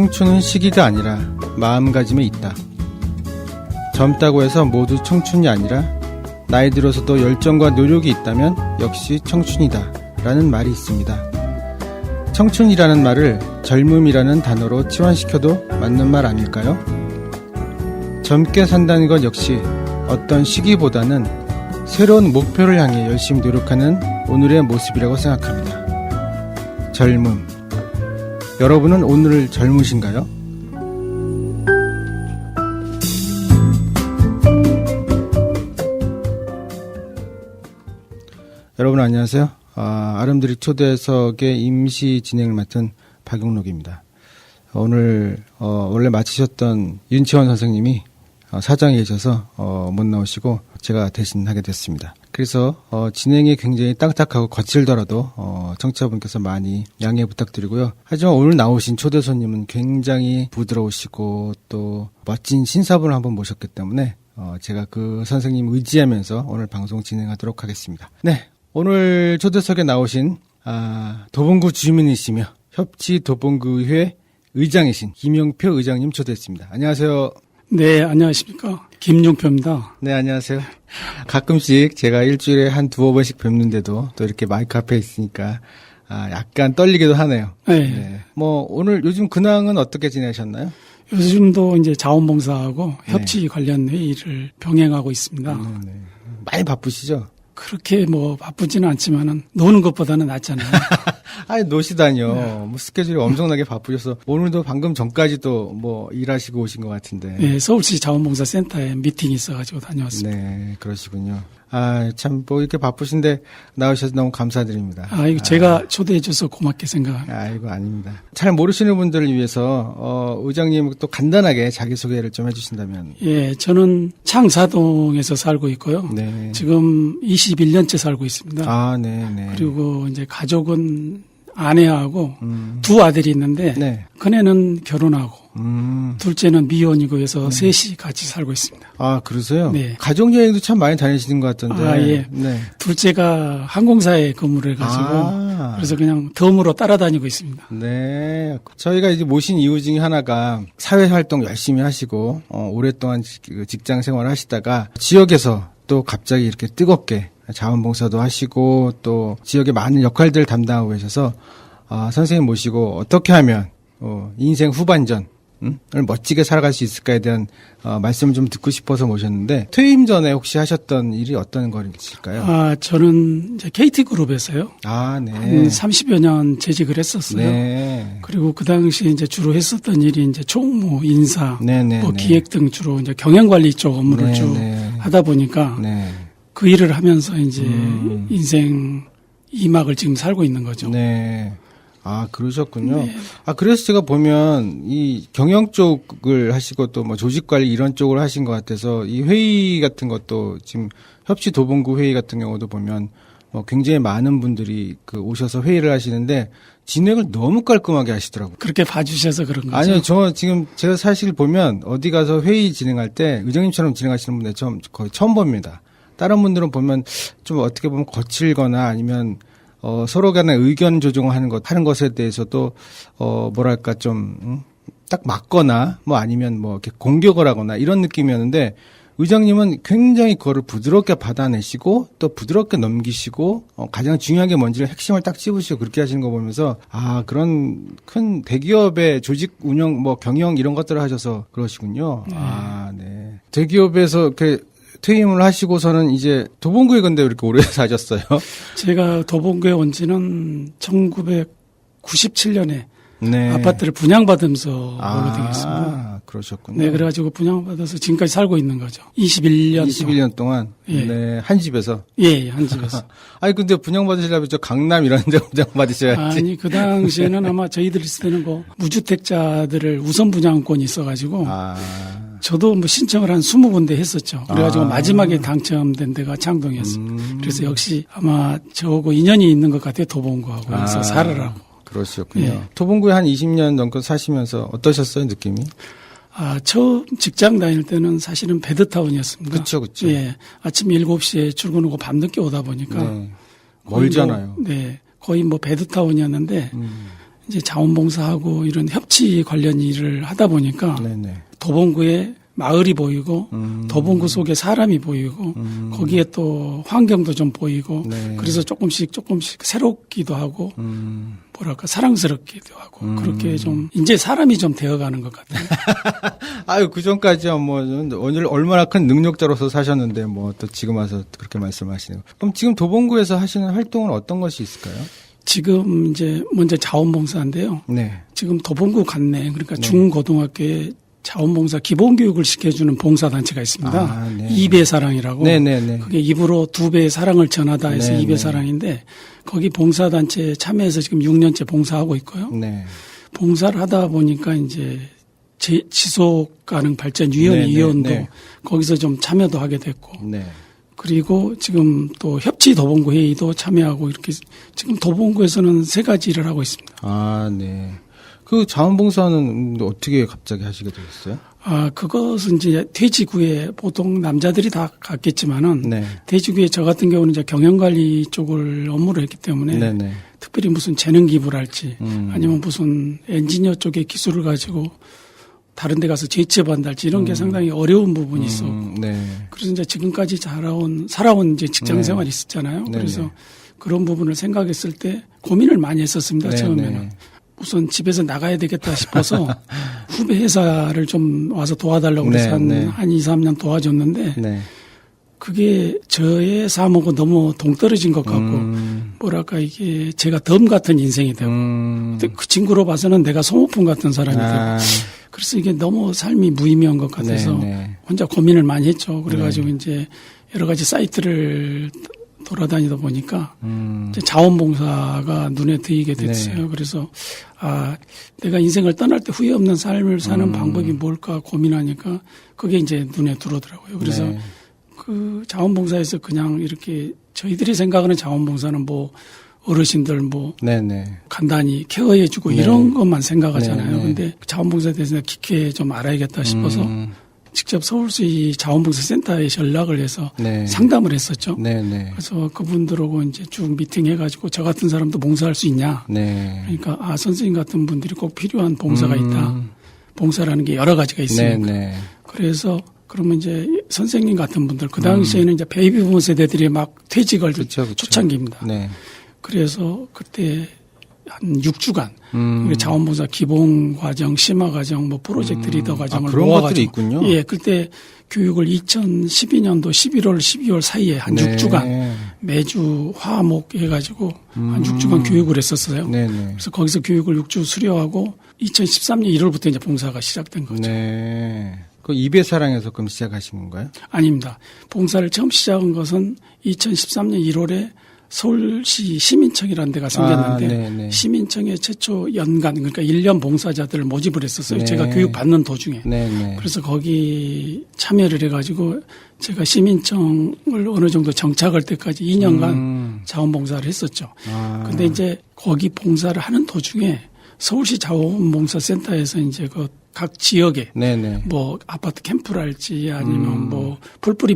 청춘은 시기가 아니라 마음가짐에 있다. 젊다고 해서 모두 청춘이 아니라 나이 들어서도 열정과 노력이 있다면 역시 청춘이다 라는 말이 있습니다. 청춘이라는 말을 젊음이라는 단어로 치환시켜도 맞는 말 아닐까요? 젊게 산다는 것 역시 어떤 시기보다는 새로운 목표를 향해 열심히 노력하는 오늘의 모습이라고 생각합니다. 젊음. 여러분은 오늘 젊으신가요? 여러분 안녕하세요. 아름드리 초대석의 임시 진행을 맡은 박용록입니다. 오늘 원래 마치셨던 윤치원 선생님이 사정이 계셔서 못 나오시고 제가 대신 하게 됐습니다. 그래서 진행이 굉장히 딱딱하고 거칠더라도 청취자분께서 많이 양해 부탁드리고요. 하지만 오늘 나오신 초대 손님은 굉장히 부드러우시고 또 멋진 신사분을 한번 모셨기 때문에 제가 그 선생님 의지하면서 오늘 방송 진행하도록 하겠습니다. 네, 오늘 초대석에 나오신 도봉구 주민이시며 협치도봉구회 의장이신 김용표 의장님 초대했습니다. 안녕하세요. 네, 안녕하십니까. 김용표입니다. 네, 안녕하세요. 가끔씩 제가 일주일에 한 두어 번씩 뵙는데도 또 이렇게 마이크 앞에 있으니까 약간 떨리기도 하네요. 네. 네. 뭐 오늘 요즘 근황은 어떻게 지내셨나요? 요즘도 이제 자원봉사하고 협치 관련 회의를 병행하고 있습니다. 네. 많이 바쁘시죠? 그렇게 뭐 바쁘지는 않지만은 노는 것보다는 낫잖아요. 아니 노시다뇨. 뭐 스케줄이 엄청나게 바쁘셔서 오늘도 방금 전까지도 뭐 일하시고 오신 것 같은데. 네, 서울시 자원봉사센터에 미팅이 있어가지고 다녀왔습니다. 네, 그러시군요. 참 뭐 이렇게 바쁘신데 나오셔서 너무 감사드립니다. 이거 제가 초대해줘서 고맙게 생각합니다. 아이고 아닙니다. 잘 모르시는 분들을 위해서 의장님 또 간단하게 자기소개를 좀 해주신다면. 예, 저는 창사동에서 살고 있고요. 네. 지금 21년째 살고 있습니다. 네. 그리고 이제 가족은 아내하고 두 아들이 있는데 네. 큰애는 결혼하고 둘째는 미혼이고 해서 셋이 같이 살고 있습니다. 그러세요? 네. 가족여행도 참 많이 다니시는 것 같던데. 예. 네. 둘째가 항공사에 근무를 해가지고 그래서 그냥 덤으로 따라다니고 있습니다. 네. 저희가 이제 모신 이유 중에 하나가 사회활동 열심히 하시고 오랫동안 직장 생활을 하시다가 지역에서 또 갑자기 이렇게 뜨겁게 자원봉사도 하시고 또 지역의 많은 역할들을 담당하고 계셔서 선생님 모시고 어떻게 하면 인생 후반전을 멋지게 살아갈 수 있을까에 대한 말씀을 좀 듣고 싶어서 모셨는데 퇴임 전에 혹시 하셨던 일이 어떤 거일까요? 저는 이제 KT그룹에서요. 네. 한 30여 년 재직을 했었어요. 네. 그리고 그 당시 이제 주로 했었던 일이 이제 총무, 인사, 네. 기획 등 주로 이제 경영관리 쪽 업무를 쭉 하다 보니까 그 일을 하면서 이제 인생 2막을 지금 살고 있는 거죠. 네. 그러셨군요. 네. 그래서 제가 보면 이 경영 쪽을 하시고 또 뭐 조직 관리 이런 쪽을 하신 것 같아서 이 회의 같은 것도 지금 협치도봉구 회의 같은 경우도 보면 굉장히 많은 분들이 오셔서 회의를 하시는데 진행을 너무 깔끔하게 하시더라고요. 그렇게 봐주셔서 그런 거죠? 아니요, 제가 사실 보면 어디 가서 회의 진행할 때 의장님처럼 진행하시는 분들 거의 처음 봅니다. 다른 분들은 보면 좀 어떻게 보면 거칠거나 아니면 서로 간에 의견 조정하는 것에 대해서도 뭐랄까 좀 딱 맞거나 뭐 아니면 뭐 이렇게 공격을 하거나 이런 느낌이었는데 의장님은 굉장히 그거를 부드럽게 받아내시고 또 부드럽게 넘기시고 가장 중요한 게 뭔지를 핵심을 딱 찝으시고 그렇게 하시는 거 보면서 그런 큰 대기업의 조직 운영 뭐 경영 이런 것들을 하셔서 그러시군요. 네. 대기업에서 이렇게 퇴임을 하시고서는 이제 도봉구에 근데 왜 이렇게 오래 사셨어요? 제가 도봉구에 온 지는 1997년에 네. 아파트를 분양받으면서 오게 되겠습니다. 그러셨군요. 네, 그래가지고 분양받아서 지금까지 살고 있는 거죠. 21년 동안. 예. 네, 한 집에서. 예, 한 집에서. 근데 분양받으시려면 저 강남 이런 데 분양받으셔야지. 그 당시에는 아마 저희들이 있을 때는 무주택자들을 우선 분양권이 있어가지고. 저도 신청을 한 20군데 했었죠. 그래가지고 마지막에 당첨된 데가 창동이었습니다. 그래서 역시 아마 저하고 인연이 있는 것 같아요. 도봉구하고. 그래서 살으라고. 그러셨군요. 예. 도봉구에 한 20년 넘게 사시면서 어떠셨어요, 느낌이? 처음 직장 다닐 때는 사실은 베드타운이었습니다. 그쵸. 예. 아침 7시에 출근하고 밤늦게 오다 보니까. 멀잖아요. 거의 베드타운이었는데, 이제 자원봉사하고 이런 협치 관련 일을 하다 보니까 네네. 도봉구에 마을이 보이고 도봉구 속에 사람이 보이고 거기에 또 환경도 좀 보이고 네. 그래서 조금씩 새롭기도 하고 뭐랄까 사랑스럽기도 하고 그렇게 좀 이제 사람이 좀 되어가는 것 같아요. 아유, 그 전까지야 뭐 오늘 얼마나 큰 능력자로서 사셨는데 뭐 또 지금 와서 그렇게 말씀하시네요. 그럼 지금 도봉구에서 하시는 활동은 어떤 것이 있을까요? 지금 이제 먼저 자원봉사인데요. 네. 지금 도봉구 관내 그러니까 중고등학교에 자원봉사 기본교육을 시켜주는 봉사단체가 있습니다. 아, 네. 입의 사랑이라고. 네네네. 그게 입으로 두 배의 사랑을 전하다 해서 네네. 입의 사랑인데 거기 봉사단체에 참여해서 지금 6년째 봉사하고 있고요. 네. 봉사를 하다 보니까 이제 지속가능발전위원회 네네. 위원도 네. 거기서 좀 참여도 하게 됐고 네. 그리고 지금 또 협치 도봉구 회의도 참여하고 이렇게 지금 도봉구에서는 3가지 일을 하고 있습니다. 아, 네. 그 자원봉사는 어떻게 갑자기 하시게 되셨어요? 아, 그것은 이제 퇴직후에 보통 남자들이 다 갔겠지만은 네. 퇴직후에 저 같은 경우는 이제 경영관리 쪽을 업무를 했기 때문에 네네. 특별히 무슨 재능 기부를 할지 아니면 무슨 엔지니어 쪽의 기술을 가지고 다른 데 가서 재취업한다 할지 이런 게 상당히 어려운 부분이 있었고 네. 그래서 이제 지금까지 살아온 이제 직장 네. 생활이 있었잖아요. 네네. 그래서 그런 부분을 생각했을 때 고민을 많이 했었습니다. 네네. 처음에는. 우선 집에서 나가야 되겠다 싶어서 후배 회사를 좀 와서 도와달라고 그래서 네. 한 2, 3년 도와줬는데 네. 그게 저의 삶하고 너무 동떨어진 것 같고 뭐랄까 이게 제가 덤 같은 인생이 되고 근데 그 친구로 봐서는 내가 소모품 같은 사람이 되고 그래서 이게 너무 삶이 무의미한 것 같아서 네네. 혼자 고민을 많이 했죠. 그래가지고 이제 여러 가지 사이트를 돌아다니다 보니까 이제 자원봉사가 눈에 띄게 됐어요. 네. 그래서 아 내가 인생을 떠날 때 후회 없는 삶을 사는 방법이 뭘까 고민하니까 그게 이제 눈에 들어오더라고요. 그래서 네. 그 자원봉사에서 그냥 이렇게 저희들이 생각하는 자원봉사는 뭐 어르신들 뭐 네네. 간단히 케어해주고 네. 이런 것만 생각하잖아요. 네. 근데 자원봉사에 대해서 깊게 좀 알아야겠다 싶어서 직접 서울시 자원봉사센터에 연락을 해서 네. 상담을 했었죠. 네네. 그래서 그분들하고 이제 쭉 미팅해가지고 저 같은 사람도 봉사할 수 있냐. 네. 그러니까 아 선생님 같은 분들이 꼭 필요한 봉사가 있다. 봉사라는 게 여러 가지가 있으니까. 네네. 그래서 그러면 이제 선생님 같은 분들 그 당시에는 이제 베이비붐 세대들이 막 퇴직을 그쵸. 초창기입니다. 네. 그래서 그때 한 6주간 자원봉사 기본 과정, 심화 과정, 뭐 프로젝트 리더 과정을 그런 모아가지고 것들이 있군요. 예, 그때 교육을 2012년도 11월, 12월 사이에 한 네. 6주간 매주 화목 해가지고 한 6주간 교육을 했었어요. 네네. 그래서 거기서 교육을 6주 수료하고 2013년 1월부터 이제 봉사가 시작된 거죠. 네. 그 입의 사랑에서 그럼 시작하신 건가요? 아닙니다. 봉사를 처음 시작한 것은 2013년 1월에 서울시 시민청이라는 데가 생겼는데 네네. 시민청에 최초 연간 그러니까 1년 봉사자들을 모집을 했었어요. 네. 제가 교육 받는 도중에. 네네. 그래서 거기 참여를 해가지고 제가 시민청을 어느 정도 정착할 때까지 2년간 자원봉사를 했었죠. 근데 이제 거기 봉사를 하는 도중에 서울시 자원봉사센터에서 이제 그 각 지역에 네네. 뭐 아파트 캠프랄지 아니면 뭐 풀뿌리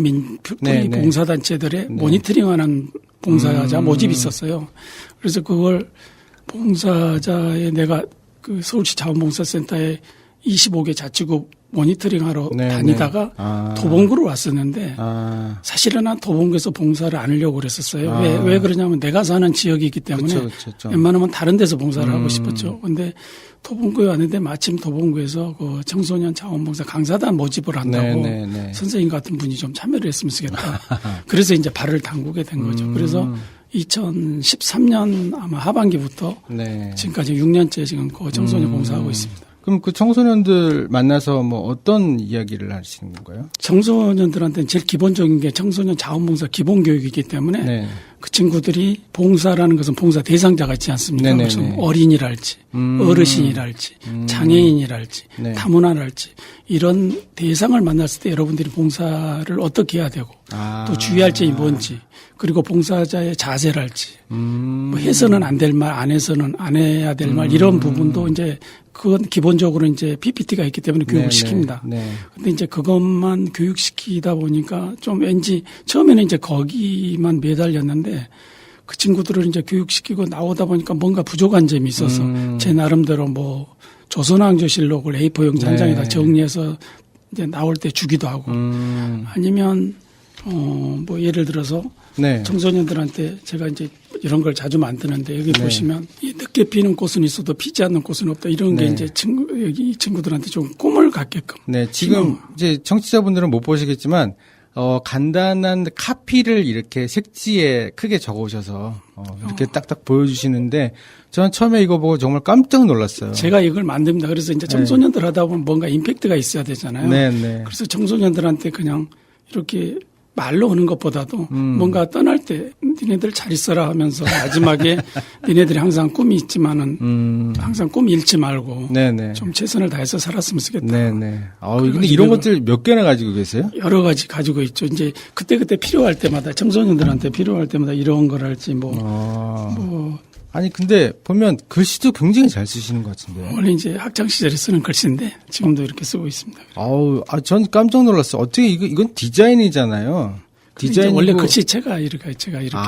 네네. 봉사단체들의 네. 모니터링하는 봉사자 모집이 있었어요. 그래서 그걸 봉사자에 내가 그 서울시 자원봉사센터에 25개 자치구 모니터링하러 네네. 다니다가 도봉구로 왔었는데 사실은 난 도봉구에서 봉사를 안 하려고 그랬었어요. 왜 그러냐면 내가 사는 지역이기 때문에 그쵸. 웬만하면 다른 데서 봉사를 하고 싶었죠. 근데 도봉구에 왔는데 마침 도봉구에서 그 청소년 자원봉사 강사단 모집을 한다고 네네네. 선생님 같은 분이 좀 참여를 했으면 좋겠다. 그래서 이제 발을 담그게 된 거죠. 그래서 2013년 아마 하반기부터 네. 지금까지 6년째 지금 그 청소년 봉사하고 있습니다. 그럼 그 청소년들 만나서 뭐 어떤 이야기를 하시는 건가요? 청소년들한테는 제일 기본적인 게 청소년 자원봉사 기본교육이기 때문에 네. 그 친구들이 봉사라는 것은 봉사 대상자가 있지 않습니까? 네네네. 무슨 어린이랄지 어르신이랄지 장애인이랄지 네. 다문화랄지 이런 대상을 만났을 때 여러분들이 봉사를 어떻게 해야 되고 또 주의할 점이 뭔지 그리고 봉사자의 자세랄지 뭐 해서는 안 될 말 안 해서는 안 해야 될 말 이런 부분도 이제 그건 기본적으로 이제 PPT가 있기 때문에 교육을 시킵니다. 네. 근데 이제 그것만 교육시키다 보니까 좀 왠지 처음에는 이제 거기만 매달렸는데 그 친구들을 이제 교육시키고 나오다 보니까 뭔가 부족한 점이 있어서 제 나름대로 뭐 조선왕조실록을 A4용지 한 장에다 정리해서 이제 나올 때 주기도 하고 아니면 뭐 예를 들어서 네. 청소년들한테 제가 이제 이런 걸 자주 만드는데 여기 보시면 이 늦게 피는 꽃은 있어도 피지 않는 꽃은 없다 이런 게 이제 여기 친구들한테 좀 꿈을 갖게끔. 네, 지금 이제 청취자분들은 못 보시겠지만 간단한 카피를 이렇게 색지에 크게 적어오셔서 이렇게 딱딱 보여주시는데 저는 처음에 이거 보고 정말 깜짝 놀랐어요. 제가 이걸 만듭니다. 그래서 이제 청소년들 하다 보면 뭔가 임팩트가 있어야 되잖아요. 네, 네. 그래서 청소년들한테 그냥 이렇게 말로 하는 것보다도 뭔가 떠날 때 니네들 잘 있어라 하면서 마지막에 니네들이 항상 꿈이 있지만은 항상 꿈 잃지 말고 네네. 좀 최선을 다해서 살았으면 좋겠다. 네네. 근데 이런 것들 몇 개나 가지고 계세요? 여러 가지 가지고 있죠. 이제 그때그때 필요할 때마다 청소년들한테 필요할 때마다 이런 걸 할지 아니 근데 보면 글씨도 굉장히 잘 쓰시는 것 같은데. 원래 이제 학창 시절에 쓰는 글씨인데 지금도 이렇게 쓰고 있습니다. 전 깜짝 놀랐어요. 어떻게 이건 디자인이잖아요. 디자인 원래 글씨체가 이렇게 제가 이렇게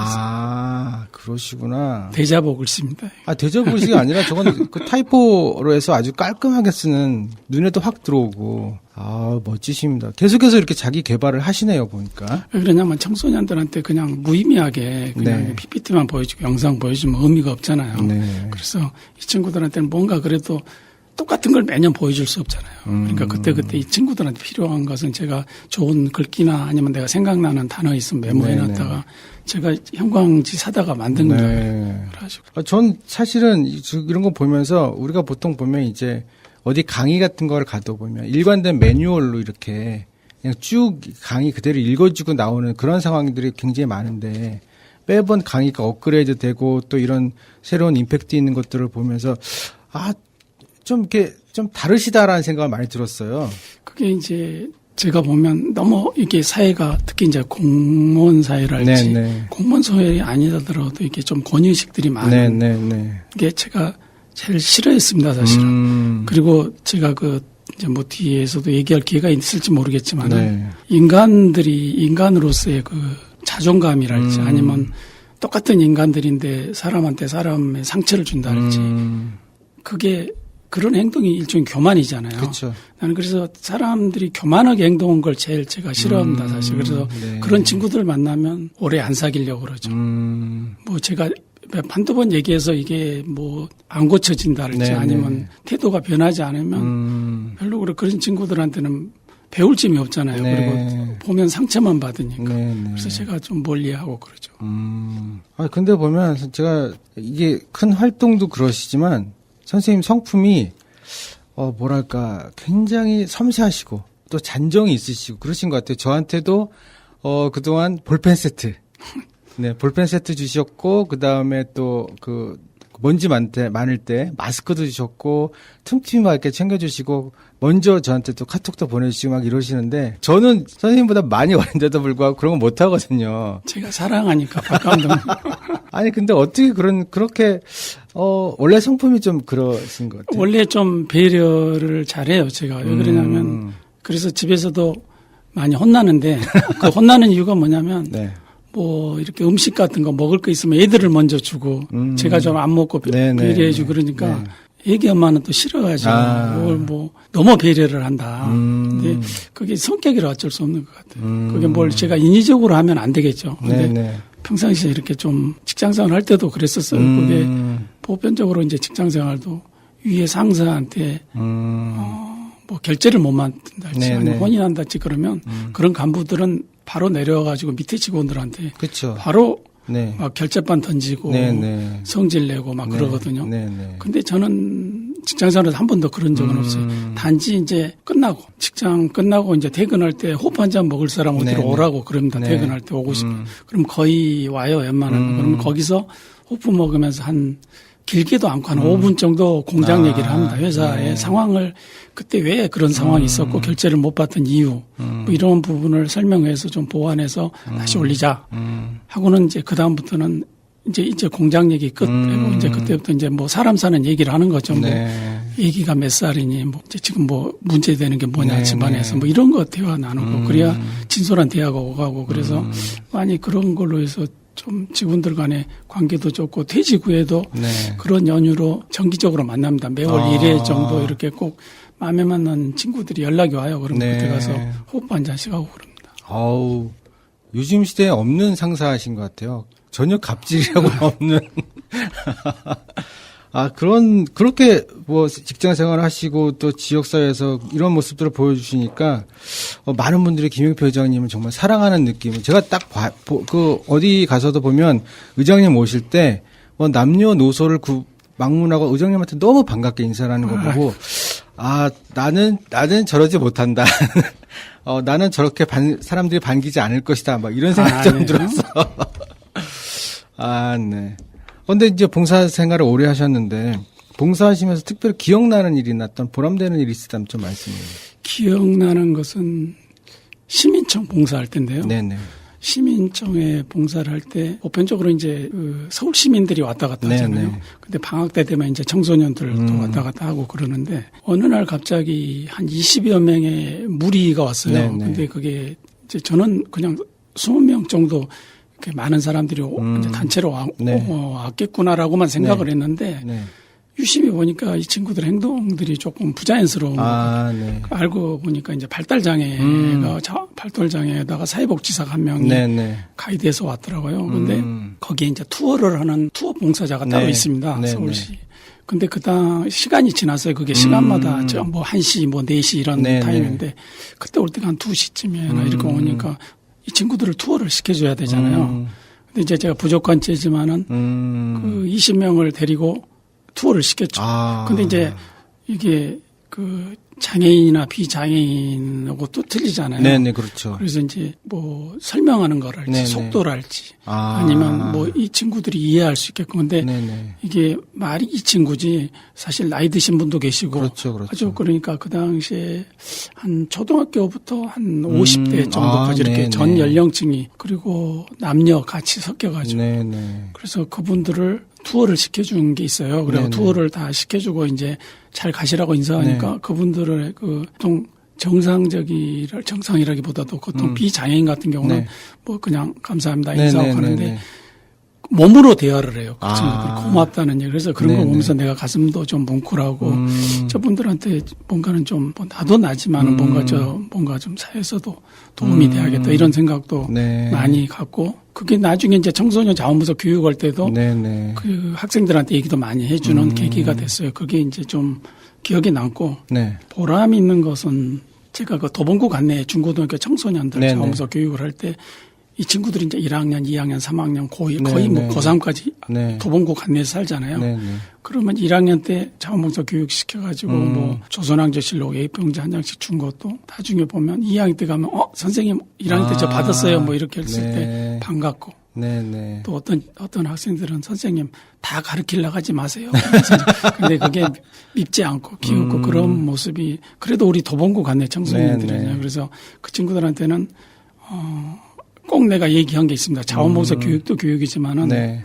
그러시구나. 대자보 글씨입니다. 대자보 글씨가 아니라 저건 그 타이포로 해서 아주 깔끔하게 쓰는 눈에도 확 들어오고. 멋지십니다. 계속해서 이렇게 자기 개발을 하시네요, 보니까. 왜 그러냐면 청소년들한테 그냥 무의미하게 그냥 PPT만 보여주고 영상 보여주면 의미가 없잖아요. 네. 그래서 이 친구들한테는 뭔가 그래도 똑같은 걸 매년 보여줄 수 없잖아요. 그러니까 그때그때 이 친구들한테 필요한 것은 제가 좋은 글귀나 아니면 내가 생각나는 단어 있으면 메모해놨다가 제가 형광지 사다가 만든 거예요. 전 사실은 이런 거 보면서 우리가 보통 보면 이제 어디 강의 같은 걸 가도 보면 일관된 매뉴얼로 이렇게 그냥 쭉 강의 그대로 읽어주고 나오는 그런 상황들이 굉장히 많은데 매번 강의가 업그레이드 되고 또 이런 새로운 임팩트 있는 것들을 보면서 좀 이렇게 좀 다르시다라는 생각을 많이 들었어요. 그게 이제 제가 보면 너무 이게 사회가 특히 이제 공무원 사회랄지 공무원 사회이 아니더라도 이게 좀 권위의식들이 많은 게 제가 제일 싫어했습니다, 사실은. 그리고 제가 이제 뭐 뒤에서도 얘기할 기회가 있을지 모르겠지만 인간으로서의 그 자존감이랄지 아니면 똑같은 인간들인데 사람한테 사람의 상처를 준다랄지 그게 그런 행동이 일종의 교만이잖아요. 그렇죠. 나는 그래서 사람들이 교만하게 행동한 걸 제일 제가 싫어합니다, 사실. 그래서 그런 친구들 만나면 오래 안 사귀려고 그러죠. 뭐 제가 한두 번 얘기해서 이게 뭐 안 고쳐진다랄지 아니면 태도가 변하지 않으면 별로 그런 친구들한테는 배울 점이 없잖아요. 그리고 보면 상처만 받으니까. 그래서 제가 좀 멀리하고 그러죠. 근데 보면 제가 이게 큰 활동도 그러시지만 선생님 성품이 뭐랄까 굉장히 섬세하시고 또 잔정이 있으시고 그러신 것 같아요. 저한테도 그동안 볼펜 세트 볼펜 세트 주셨고 그다음에 또 먼지 많을 때 마스크도 주셨고 틈틈하게 챙겨주시고 먼저 저한테 또 카톡도 보내주시고 막 이러시는데 저는 선생님보다 많이 어린데도 불구하고 그런 거 못 하거든요. 제가 사랑하니까 박감독. 아니 근데 어떻게 그렇게 원래 성품이 좀 그러신 것 같아요. 원래 좀 배려를 잘해요. 제가 왜 그러냐면 그래서 집에서도 많이 혼나는데 그 혼나는 이유가 뭐냐면 뭐 이렇게 음식 같은 거 먹을 거 있으면 애들을 먼저 주고 제가 좀 안 먹고 배려해주고 그러니까 애기 엄마는 또 싫어가지고 그걸 뭐 너무 배려를 한다. 근데 그게 성격이라 어쩔 수 없는 것 같아요. 그게 뭘 제가 인위적으로 하면 안 되겠죠. 근데 평상시에 이렇게 좀 직장생활 할 때도 그랬었어요. 그게 보편적으로 이제 직장생활도 위에 상사한테 뭐 결제를 못 만든다든지 아니면 혼인한다든지 그러면 그런 간부들은 바로 내려와가지고 밑에 직원들한테 바로 막 결제판 던지고 성질 내고 막 그러거든요. 근데 저는 직장생활에서 한 번도 그런 적은 없어요. 단지 이제 직장 끝나고 이제 퇴근할 때 호프 한 잔 먹을 사람 어디로 오라고 그럽니다. 퇴근할 때 오고 싶어. 그럼 거의 와요, 웬만하면. 그러면 거기서 호프 먹으면서 길게도 않고 한 5분 정도 공장 얘기를 합니다. 회사의 상황을 그때 왜 그런 상황이 있었고 결제를 못 받던 이유 뭐 이런 부분을 설명해서 좀 보완해서 다시 올리자 하고는 이제 그 다음부터는 이제 공장 얘기 끝내고 이제 그때부터 이제 뭐 사람 사는 얘기를 하는 거죠. 뭐 얘기가 몇 살이니 뭐 이제 지금 뭐 문제되는 게 뭐냐 집안에서 뭐 이런 거 대화 나누고 그래야 진솔한 대화가 오가고 그래서 많이 그런 걸로 해서 좀 직원들 간의 관계도 좋고 퇴직 후에도 네. 그런 연유로 정기적으로 만납니다. 매월 1회 정도 이렇게 꼭 마음에 맞는 친구들이 연락이 와요. 그럼 네. 그때 가서 호흡 한 잔씩 하고 그럽니다. 아우, 요즘 시대에 없는 상사하신 것 같아요. 전혀 갑질이라고 없는. 그렇게 뭐 직장 생활을 하시고 또 지역사회에서 이런 모습들을 보여주시니까 많은 분들이 김용표 의장님을 정말 사랑하는 느낌을 제가 딱 어디 가서도 보면 의장님 오실 때 뭐 남녀노소를 막론하고 의장님한테 너무 반갑게 인사를 하는 거 보고 나는 저러지 못한다. 나는 저렇게 사람들이 반기지 않을 것이다. 막 이런 생각이 좀 네. 들어서. 네. 근데 이제 봉사 생활을 오래 하셨는데 봉사하시면서 특별히 기억나는 일이나 어떤 보람되는 일이 있었다면 좀 말씀해 주세요. 기억나는 것은 시민청 봉사할 때인데요. 네네. 시민청에 봉사를 할 때 보편적으로 이제 서울 시민들이 왔다 갔다 하잖아요. 네네. 근데 방학 때 되면 이제 청소년들도 왔다 갔다 하고 그러는데 어느 날 갑자기 한 20여 명의 무리가 왔어요. 네네. 근데 그게 이제 저는 그냥 20명 정도 이렇게 많은 사람들이 이제 단체로 왔겠구나라고만 생각을 했는데 네. 유심히 보니까 이 친구들 행동들이 조금 부자연스러운 네. 알고 보니까 이제 발달장애가 발달장애에다가 사회복지사가 한 명이 네네. 가이드해서 왔더라고요. 근데 거기에 이제 투어를 하는 투어 봉사자가 따로 네. 있습니다. 네네. 서울시. 근데 시간이 지났어요. 그게 시간마다 뭐 1시, 뭐 4시 이런 네네. 타임인데 그때 올 때가 한 2시쯤이나 이렇게 오니까 이 친구들을 투어를 시켜줘야 되잖아요. 근데 이제 제가 부족한 채지만은 그 20명을 데리고 투어를 시켰죠. 근데 이제 이게 그 장애인이나 비장애인하고 또 틀리잖아요. 네네, 그렇죠. 그래서 이제 뭐 설명하는 거랄지 네네. 속도랄지 아니면 뭐 이 친구들이 이해할 수 있게끔. 근데 네네. 이게 말이 이 친구지 사실 나이 드신 분도 계시고 그렇죠, 그렇죠. 아주 그러니까 그 당시에 한 초등학교부터 한 50대 정도까지 이렇게 네네. 전 연령층이 그리고 남녀 같이 섞여가지고 네네. 그래서 그분들을 투어를 시켜준 게 있어요. 그리고 네네. 투어를 다 시켜주고 이제 잘 가시라고 인사하니까 그분들의 그 보통 정상이라기보다도 보통 비장애인 같은 경우는 네. 뭐 그냥 감사합니다 인사하고 네네, 하는데 네네. 몸으로 대화를 해요. 그 친구들이 고맙다는 얘기. 그래서 그런 거 네네. 보면서 내가 가슴도 좀 뭉클하고 저분들한테 뭔가는 좀 나도 나지만은 뭔가 좀 사회에서도 도움이 돼야겠다 이런 생각도 네. 많이 갖고 그게 나중에 이제 청소년 자원부서 교육할 때도 네네. 그 학생들한테 얘기도 많이 해주는 계기가 됐어요. 그게 이제 좀 기억에 남고 네. 보람 있는 것은 제가 그 도봉구 관내 중고등학교 청소년들 네네. 자원부서 교육을 할 때 이 친구들이 이제 1학년, 2학년, 3학년, 고2 네, 거의 뭐 네. 고3까지 네. 도봉구 관내에서 살잖아요. 네네. 그러면 1학년 때 자원봉사 교육 시켜가지고 뭐 조선왕조실록 A4용지 한 장씩 준 것도 나중에 보면 2학년 때 가면 선생님 1학년 때 저 받았어요 뭐 이렇게 했을 네. 때 반갑고 네네. 또 어떤 학생들은 선생님 다 가르치려고 하지 마세요. 근데 그게 밉지 않고 귀엽고 그런 모습이 그래도 우리 도봉구 관내 청소년들이잖아요. 네네. 그래서 그 친구들한테는 꼭 내가 얘기한 게 있습니다. 자원봉사 교육도 교육이지만은 네.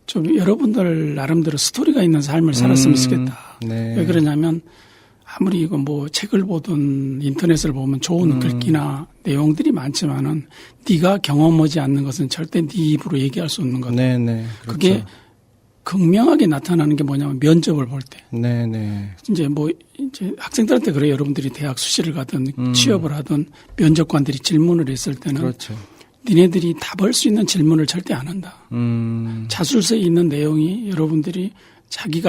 좀 여러분들 나름대로 스토리가 있는 삶을 살았으면 좋겠다. 네. 왜 그러냐면 아무리 이거 뭐 책을 보든 인터넷을 보면 좋은 글귀나 내용들이 많지만은 네가 경험하지 않는 것은 절대 네 입으로 얘기할 수 없는 거다. 네네. 그렇죠. 그게 극명하게 나타나는 게 뭐냐면 면접을 볼 때. 네네. 이제 학생들한테 그래요. 여러분들이 대학 수시를 가든 취업을 하든 면접관들이 질문을 했을 때는 그렇죠. 니네들이 답할 수 있는 질문을 절대 안 한다. 자술서에 있는 내용이 여러분들이 자기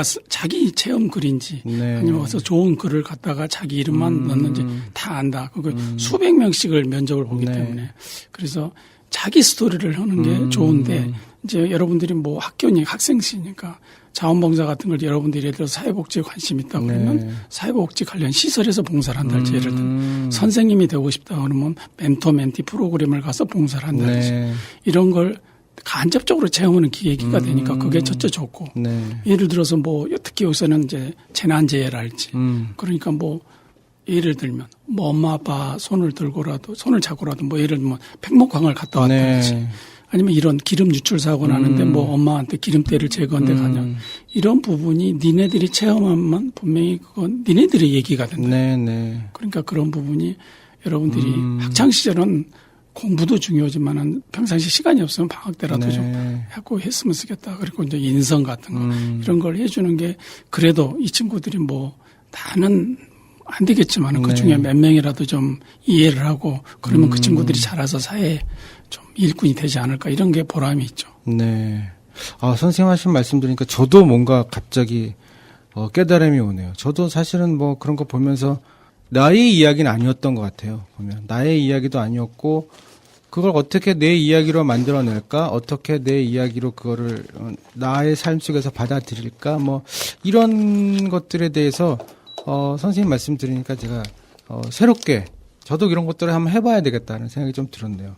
체험 글인지 네. 아니면 어서 좋은 글을 갖다가 자기 이름만 넣는지 다 안다. 그거 수백 명씩을 면접을 보기 네. 때문에 그래서 자기 스토리를 하는 게 좋은데 이제 여러분들이 뭐 학생시니까 자원봉사 같은 걸 여러분들이 예를 들어서 사회복지에 관심 있다 그러면 네. 사회복지 관련 시설에서 봉사를 한달지 예를 들면 선생님이 되고 싶다 그러면 멘토 멘티 프로그램을 가서 봉사를 한달지 네. 이런 걸 간접적으로 체험하는 계기가 되니까 그게 첫째 좋고 네. 예를 들어서 뭐 특히 요새는 이제 재난재해랄지 그러니까 뭐 예를 들면 뭐 엄마 아빠 손을 잡고라도 뭐 예를 들면 백목강을 갔다 왔다든지 네. 아니면 이런 기름 유출 사고 나는데 뭐 엄마한테 기름때를 제거한데 가냐 이런 부분이 니네들이 체험하면 분명히 그건 니네들의 얘기가 된다. 네네. 그러니까 그런 부분이 여러분들이 학창 시절은 공부도 중요하지만은 평상시 시간이 없으면 방학 때라도 네. 좀 하고 했으면 쓰겠다. 그리고 이제 인성 같은 거 이런 걸 해주는 게 그래도 이 친구들이 뭐 다는 안 되겠지만은 그 중에 몇 명이라도 좀 이해를 하고 그러면 그 친구들이 자라서 사회에 좀 일꾼이 되지 않을까 이런 게 보람이 있죠. 네. 아, 선생님 하신 말씀 들으니까 저도 뭔가 갑자기 깨달음이 오네요. 저도 사실은 뭐 그런 거 보면서 나의 이야기는 아니었던 것 같아요. 보면 나의 이야기도 아니었고 그걸 어떻게 내 이야기로 만들어낼까? 어떻게 내 이야기로 그거를 나의 삶 속에서 받아들일까? 뭐 이런 것들에 대해서 선생님 말씀 들으니까 제가 새롭게 저도 이런 것들을 한번 해봐야 되겠다는 생각이 좀 들었네요.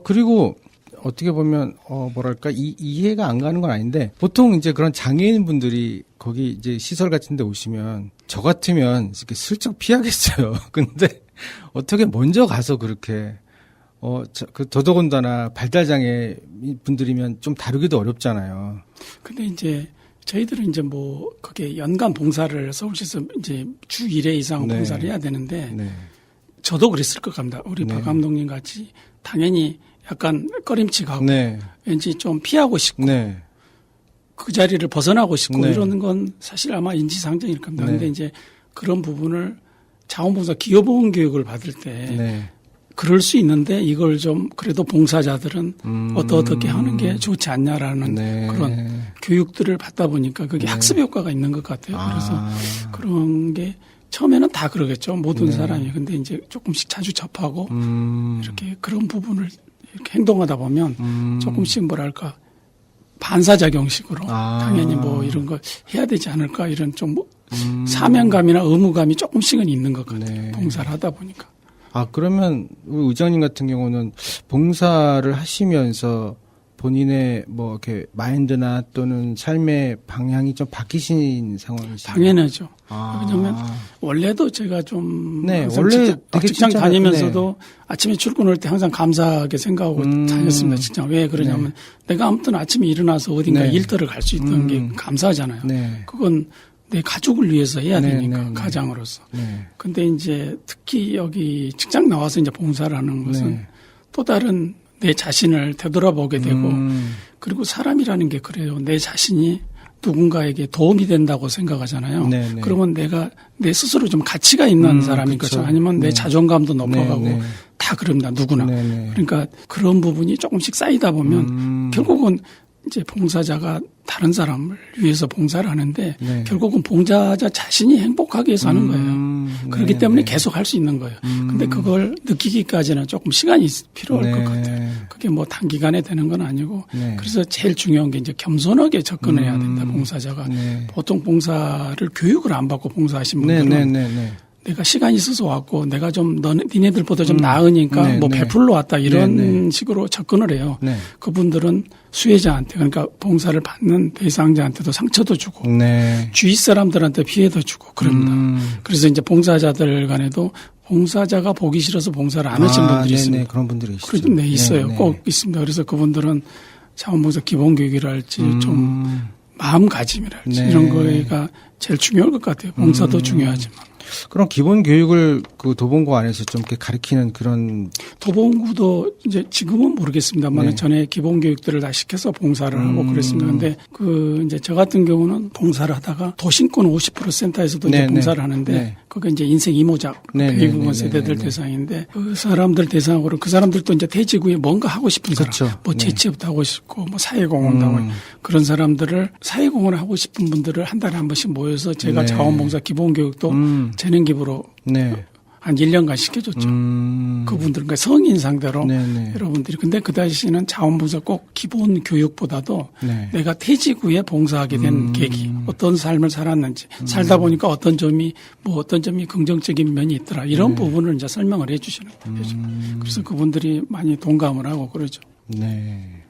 그리고 어떻게 보면 뭐랄까 이해가 안 가는 건 아닌데 보통 이제 그런 장애인 분들이 거기 이제 시설 같은 데 오시면 저 같으면 이렇게 슬쩍 피하겠어요. 근데 어떻게 먼저 가서 그렇게 더더군다나 발달장애 분들이면 좀 다루기도 어렵잖아요. 근데 이제 저희들은 이제 뭐 그게 연간 봉사를 서울시에서 이제 주 1회 이상 네. 봉사를 해야 되는데 네. 저도 그랬을 것 같습니다. 우리 박 감독님 같이 당연히 약간 꺼림칙하고 네. 왠지 좀 피하고 싶고 네. 그 자리를 벗어나고 싶고 네. 이러는 건 사실 아마 인지상정일 겁니다. 네. 그런데 이제 그런 부분을 자원봉사 기여보험 교육을 받을 때 네. 그럴 수 있는데 이걸 좀 그래도 봉사자들은 어떻게 하는 게 좋지 않냐라는 네. 그런 교육들을 받다 보니까 그게 학습 효과가 있는 것 같아요. 그래서 그런 게 처음에는 다 그러겠죠. 모든 사람이. 근데 이제 조금씩 자주 접하고 이렇게 그런 부분을 이렇게 행동하다 보면 조금씩 뭐랄까 반사작용식으로 당연히 뭐 이런 거 해야 되지 않을까 이런 좀 사명감이나 의무감이 조금씩은 있는 것 같아요. 네. 봉사를 하다 보니까. 그러면 우리 의장님 같은 경우는 봉사를 하시면서 본인의 뭐 이렇게 마인드나 또는 삶의 방향이 좀 바뀌신 상황이시죠? 당연하죠. 왜냐하면 원래도 제가 좀 네, 항상 원래 되게 직장 진짜, 다니면서도 아침에 출근할 때 항상 감사하게 생각하고 다녔습니다. 직장. 왜 그러냐면 내가 아무튼 아침에 일어나서 어딘가 일터를 갈 수 있다는 게 감사하잖아요. 네. 그건 내 가족을 위해서 해야 네, 되니까 네, 네. 가장으로서. 네. 근데 이제 특히 여기 직장 나와서 이제 봉사를 하는 것은 또 다른 내 자신을 되돌아보게 되고 그리고 사람이라는 게 그래요. 내 자신이 누군가에게 도움이 된다고 생각하잖아요. 네, 네. 그러면 내가 내 스스로 좀 가치가 있는 사람인 그쵸. 거죠. 아니면 내 자존감도 높아가고 네, 네. 다 그럽니다. 누구나. 네, 네. 그러니까 그런 부분이 조금씩 쌓이다 보면 결국은 이제 봉사자가 다른 사람을 위해서 봉사를 하는데 네. 결국은 봉사자 자신이 행복하게 해서 하는 거예요. 그렇기 네, 때문에 네. 계속 할 수 있는 거예요. 근데 그걸 느끼기까지는 조금 시간이 필요할 것 같아요. 그게 뭐 단기간에 되는 건 아니고 네. 그래서 제일 중요한 게 이제 겸손하게 접근해야 된다. 봉사자가 네. 보통 봉사를 교육을 안 받고 봉사하신 네, 분들은 네, 네, 네. 내가 시간이 있어서 왔고 내가 좀 니네들보다 좀 나으니까 네, 뭐 네. 베풀러 왔다 이런 네, 식으로 접근을 해요. 네. 그분들은 수혜자한테 그러니까 봉사를 받는 대상자한테도 상처도 주고 네. 주위 사람들한테 피해도 주고 그럽니다. 그래서 이제 봉사자들 간에도 봉사자가 보기 싫어서 봉사를 안 하신 분들이 네네. 있습니다. 그런 분들이 있죠. 네, 있어요. 네, 네. 꼭 있습니다. 그래서 그분들은 자원봉사 기본교육이랄지 좀 마음가짐이랄지 네. 이런 거가 제일 중요할 것 같아요. 봉사도 중요하지만. 그럼 기본 교육을 그 도봉고 안에서 좀 이렇게 가르치는 그런 도봉구도 이제 지금은 모르겠습니다만 네. 전에 기본 교육들을 다 시켜서 봉사를 하고 그랬습니다. 근데 그 이제 저 같은 경우는 봉사를 하다가 도심권 50% 센터에서도 네, 이제 봉사를 네. 하는데 네. 그게 이제 인생 이모작 네, 네, 대부분 네, 세대들 네, 네. 대상인데 그 사람들 대상으로 그 사람들도 이제 퇴직 후에 뭔가 하고 싶은 사람, 그렇죠. 뭐 네. 재취업도 하고 싶고 뭐 사회공헌도 하고 그런 사람들을 사회공헌을 하고 싶은 분들을 한 달에 한 번씩 모여서 제가 네. 자원봉사 기본 교육도 재능 기부로 네. 한 1년간 시켜줬죠. 그분들, 그러니까 성인 상대로 네네. 여러분들이. 근데 그 당시에는 자원봉사 꼭 기본 교육보다도 네. 내가 퇴직 후에 봉사하게 된 계기, 어떤 삶을 살았는지, 살다 보니까 어떤 점이 긍정적인 면이 있더라. 이런 부분을 이제 설명을 해 주시는 거죠. 그래서 그분들이 많이 동감을 하고 그러죠. 네.